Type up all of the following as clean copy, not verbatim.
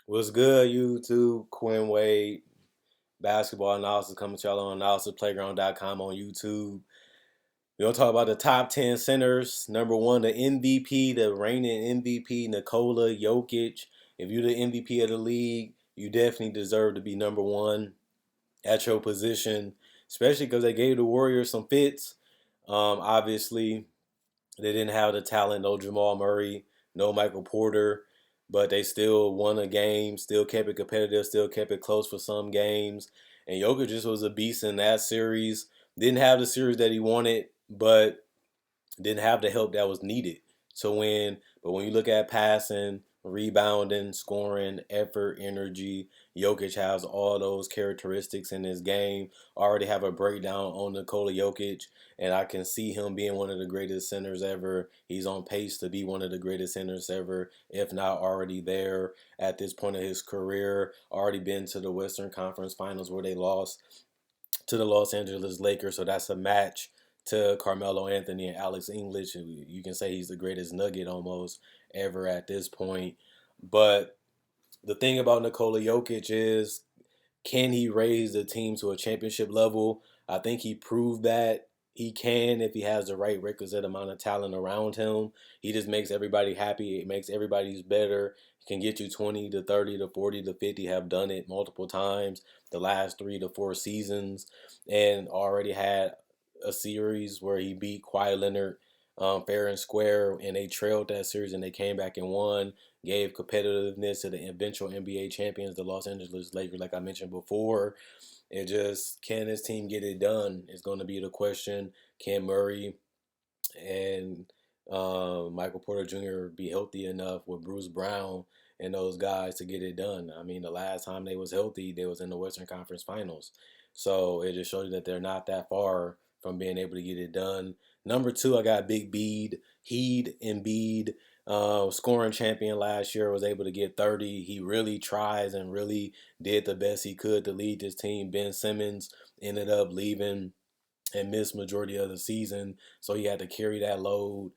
What's good, YouTube? Quinn Wade, basketball analysis coming to y'all on analysisplayground.com on YouTube. We're going to talk about the top 10 centers. Number one, the MVP, the reigning MVP, Nikola Jokic. If you're the MVP of the league, you definitely deserve to be number one at your position, especially because they gave the Warriors some fits. Obviously, they didn't have the talent, no Jamal Murray, no Michael Porter, but they still won a game, still kept it competitive, still kept it close for some games. And Jokic just was a beast in that series. Didn't have the series that he wanted, but didn't have the help that was needed to win. But when you look at passing, rebounding, scoring, effort, energy, Jokic has all those characteristics in his game. I already have a breakdown on Nikola Jokic, and I can see him being one of the greatest centers ever. He's on pace to be one of the greatest centers ever, if not already there at this point of his career. Already been to the Western Conference Finals where they lost to the Los Angeles Lakers, so that's a match to Carmelo Anthony and Alex English. You can say he's the greatest nugget almost ever at this point. But the thing about Nikola Jokic is, can he raise the team to a championship level? I think he proved that he can if he has the right requisite amount of talent around him. He just makes everybody happy. It makes everybody's better. He can get you 20 to 30 to 40 to 50, have done it multiple times the last 3 to 4 seasons, and already had a series where he beat Kawhi Leonard fair and square, and they trailed that series and they came back and won, gave competitiveness to the eventual NBA champions, the Los Angeles Lakers, like I mentioned before. It just, can this team get it done? Is going to be the question. Can Murray and Michael Porter Jr. be healthy enough with Bruce Brown and those guys to get it done? I mean, the last time they was healthy, they was in the Western Conference Finals. So it just shows you that they're not that far from being able to get it done. Number two, I got Big Bead, Embiid, scoring champion last year, was able to get 30. He really tries and really did the best he could to lead this team. Ben Simmons ended up leaving and missed majority of the season, so he had to carry that load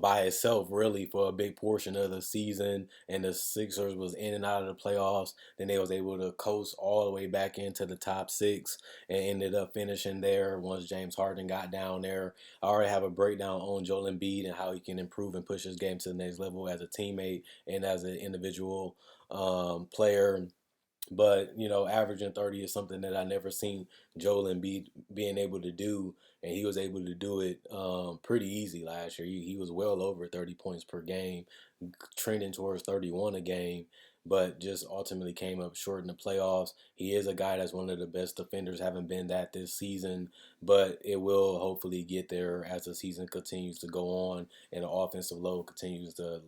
by itself really for a big portion of the season. And the Sixers was in and out of the playoffs. Then they was able to coast all the way back into the top six and ended up finishing there once James Harden got down there. I already have a breakdown on Joel Embiid and how he can improve and push his game to the next level as a teammate and as an individual player. But averaging 30 is something that I never seen Joel Embiid being able to do, and he was able to do it pretty easy last year. He was well over 30 points per game, trending towards 31 a game, but just ultimately came up short in the playoffs. He is a guy that's one of the best defenders, haven't been that this season, but it will hopefully get there as the season continues to go on and the offensive load continues to,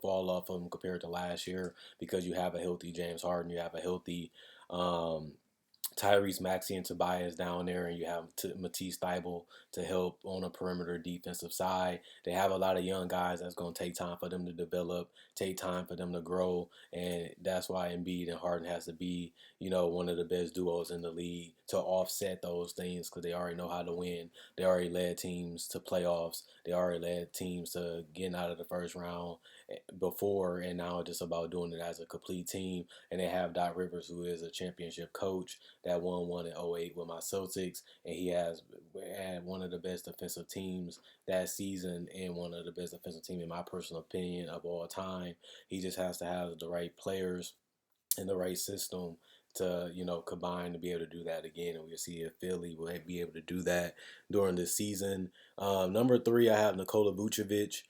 fall off of him compared to last year, because you have a healthy James Harden, you have a healthy um, Tyrese Maxey and Tobias down there, and you have Matisse Thybulle to help on a perimeter defensive side. They have a lot of young guys that's going to take time for them to develop, take time for them to grow, and that's why Embiid and Harden has to be, one of the best duos in the league to offset those things, because they already know how to win. They already led teams to playoffs. They already led teams to getting out of the first round before, and now it's just about doing it as a complete team. And they have Doc Rivers, who is a championship coach that won one in '08 with my Celtics, and he has had one of the best defensive teams that season and one of the best defensive team in my personal opinion of all time. He just has to have the right players and the right system to combine to be able to do that again, and we'll see if Philly will be able to do that during this season. Number three, I have Nikola Vucevic.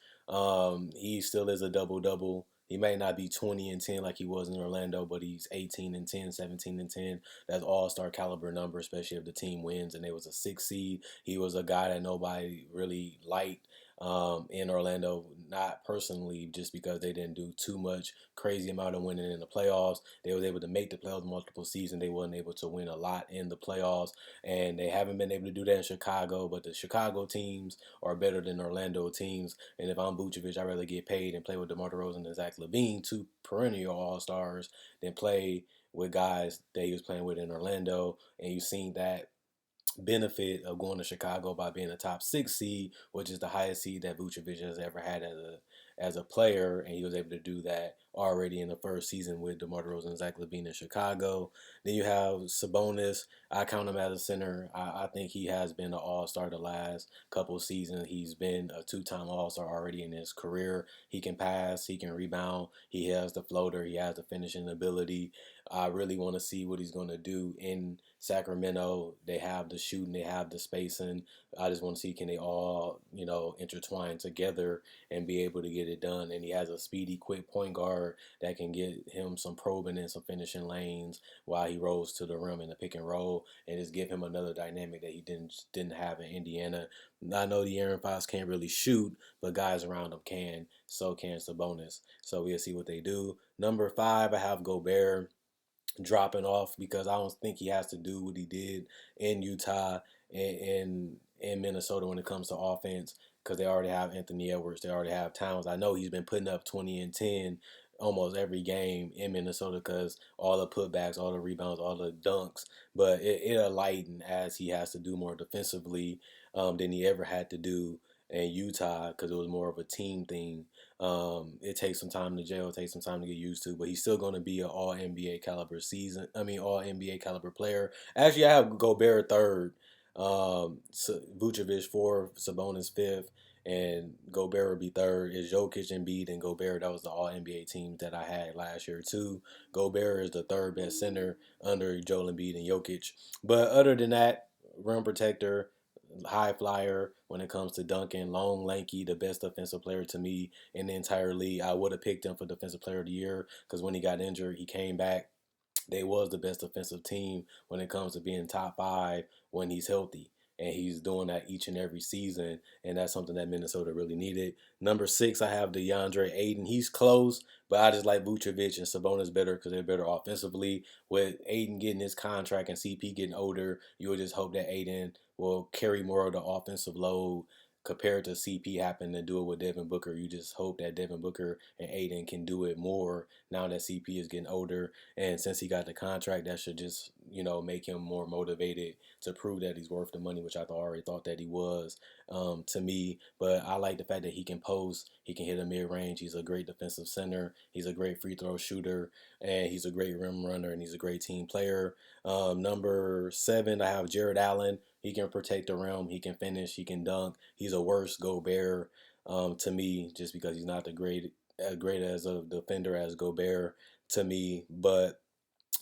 He still is a double double. He may not be 20 and 10 like he was in Orlando, but he's 18 and 10, 17 and 10. That's all-star caliber number, especially if the team wins and it was a 6 seed. He was a guy that nobody really liked in Orlando, not personally just because they didn't do too much crazy amount of winning in the playoffs. They was able to make the playoffs multiple seasons. They wasn't able to win a lot in the playoffs, and they haven't been able to do that in Chicago. But the Chicago teams are better than Orlando teams. And if I'm Vucevic, I'd rather get paid and play with DeMar DeRozan and Zach LaVine, two perennial All-Stars, than play with guys that he was playing with in Orlando. And you've seen that benefit of going to Chicago by being a top 6 seed, which is the highest seed that Vucevic has ever had as a player, and he was able to do that already in the first season with DeMar DeRozan and Zach LaVine in Chicago. Then you have Sabonis. I count him as a center. I think he has been an all-star the last couple of seasons. He's been a two-time all-star already in his career. He can pass. He can rebound. He has the floater. He has the finishing ability. I really want to see what he's going to do in Sacramento. They have the shooting. They have the spacing. I just want to see can they all, intertwine together and be able to get it done. And he has a speedy, quick point guard that can get him some probing and some finishing lanes while he rolls to the rim in the pick and roll, and just give him another dynamic that he didn't have in Indiana. I know the Aaron Fox can't really shoot, but guys around him can. So can Sabonis. So we'll see what they do. Number 5, I have Gobert dropping off because I don't think he has to do what he did in Utah and in Minnesota when it comes to offense because they already have Anthony Edwards. They already have Towns. I know he's been putting up 20 and 10 almost every game in Minnesota because all the putbacks, all the rebounds, all the dunks, but it'll lighten as he has to do more defensively than he ever had to do in Utah because it was more of a team thing. It takes some time to gel, it takes some time to get used to, but he's still going to be an All NBA caliber All NBA caliber player. Actually, I have Gobert third, Vucevic fourth, Sabonis fifth, and Gobert would be third. Is Jokic, Embiid, and Gobert. That was the All NBA teams that I had last year too. Gobert is the third best center under Joel Embiid and Jokic. But other than that, rim protector, high flyer when it comes to dunking, long, lanky, the best defensive player to me in the entire league. I would have picked him for defensive player of the year because when he got injured, he came back. They was the best defensive team when it comes to being top 5 when he's healthy. And he's doing that each and every season, and that's something that Minnesota really needed. Number 6, I have DeAndre Ayton. He's close, but I just like Vucevic and Sabonis better because they're better offensively. With Ayton getting his contract and CP getting older, you would just hope that Ayton will carry more of the offensive load compared to CP happening to do it with Devin Booker. You just hope that Devin Booker and Ayton can do it more now that CP is getting older. And since he got the contract, that should just, make him more motivated to prove that he's worth the money, which I already thought that he was to me. But I like the fact that he can post, he can hit a mid-range. He's a great defensive center. He's a great free throw shooter, and he's a great rim runner, and he's a great team player. Number 7, I have Jarrett Allen. He can protect the rim. He can finish. He can dunk. He's a worse Gobert to me, just because he's not as great as a defender as Gobert to me. But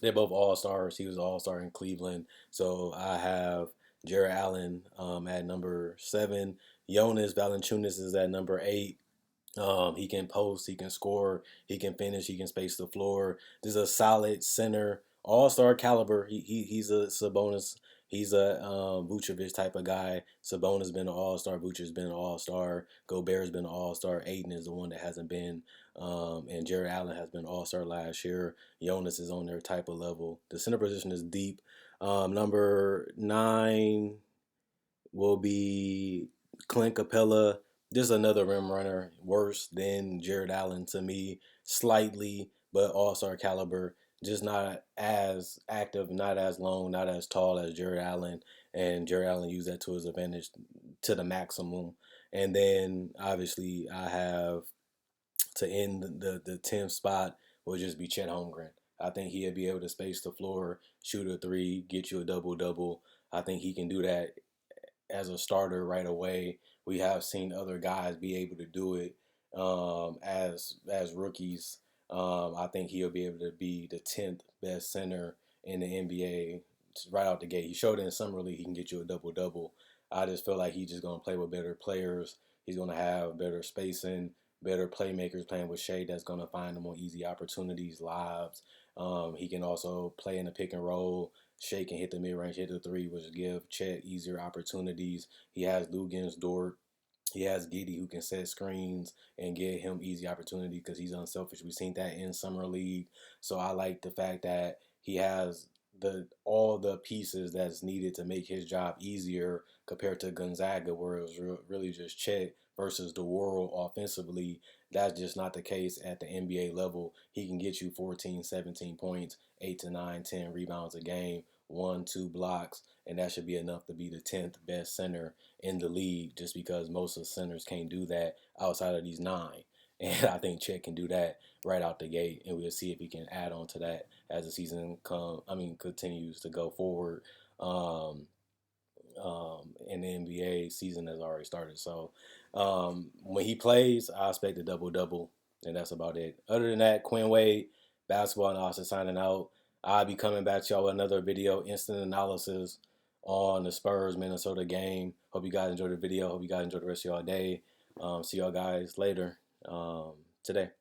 they're both all stars. He was an all star in Cleveland. So I have Jarrett Allen at number 7. Jonas Valenciunas is at number 8. He can post, he can score, he can finish, he can space the floor. This is a solid center, all-star caliber. He's a Sabonis, he's a Vucevic type of guy. Sabonis been an all-star, Vucevic's been an all-star, Gobert's been an all-star. Ayton is the one that hasn't been, and Jarrett Allen has been all-star last year. Jonas is on their type of level. The center position is deep. Number 9 will be Clint Capella. This is another rim runner, worse than Jarrett Allen to me, slightly, but all-star caliber. Just not as active, not as long, not as tall as Jarrett Allen. And Jarrett Allen used that to his advantage to the maximum. And then, obviously, I have to end the 10th spot will just be Chet Holgren. I think he'll be able to space the floor, shoot a 3, get you a double-double. I think he can do that as a starter right away. We have seen other guys be able to do it as rookies. I think he'll be able to be the 10th best center in the NBA right out the gate. He showed in summer league he can get you a double double. I just feel like he's just gonna play with better players. He's gonna have better spacing, better playmakers playing with Shea that's gonna find him more easy opportunities, lives. He can also play in the pick and roll. Shea can hit the mid-range, hit the 3, which give Chet easier opportunities. He has Lugens, Dort. He has Giddy who can set screens and get him easy opportunity because he's unselfish. We've seen that in summer league. So I like the fact that he has all the pieces that's needed to make his job easier compared to Gonzaga, where it was really just Chet versus the world offensively. That's just not the case at the NBA level. He can get you 14, 17 points, 8 to 9, 10 rebounds a game, 1, 2 blocks, and that should be enough to be the 10th best center in the league just because most of the centers can't do that outside of these 9. And I think Chet can do that right out the gate, and we'll see if he can add on to that as the season continues to go forward. And the NBA season has already started. So when he plays, I expect a double-double, and that's about it. Other than that, Quinn Wade, basketball analysis signing out. I'll be coming back to y'all with another video, instant analysis on the Spurs Minnesota game. Hope you guys enjoyed the video. Hope you guys enjoy the rest of y'all day. See y'all guys later today.